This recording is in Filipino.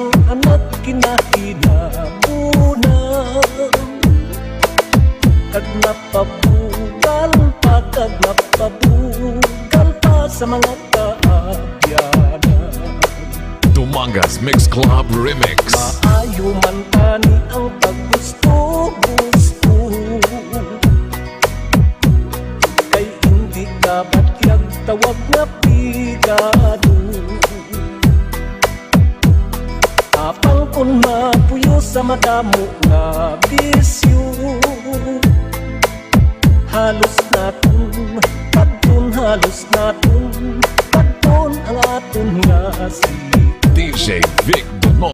ang anak kinahinabunan. Kag napabugal pa, kag napabugal pa sa mga kaabyanan. Dumangas Mix Club Remix. Maayo man tani ang paggusto-gusto, kay hindi ka batyag tawag na pigado. Apang kun mapuyo sa madamo nga bisyo, halos naton kadton, halos naton kadton ang aton nga si DJ Vic Demon.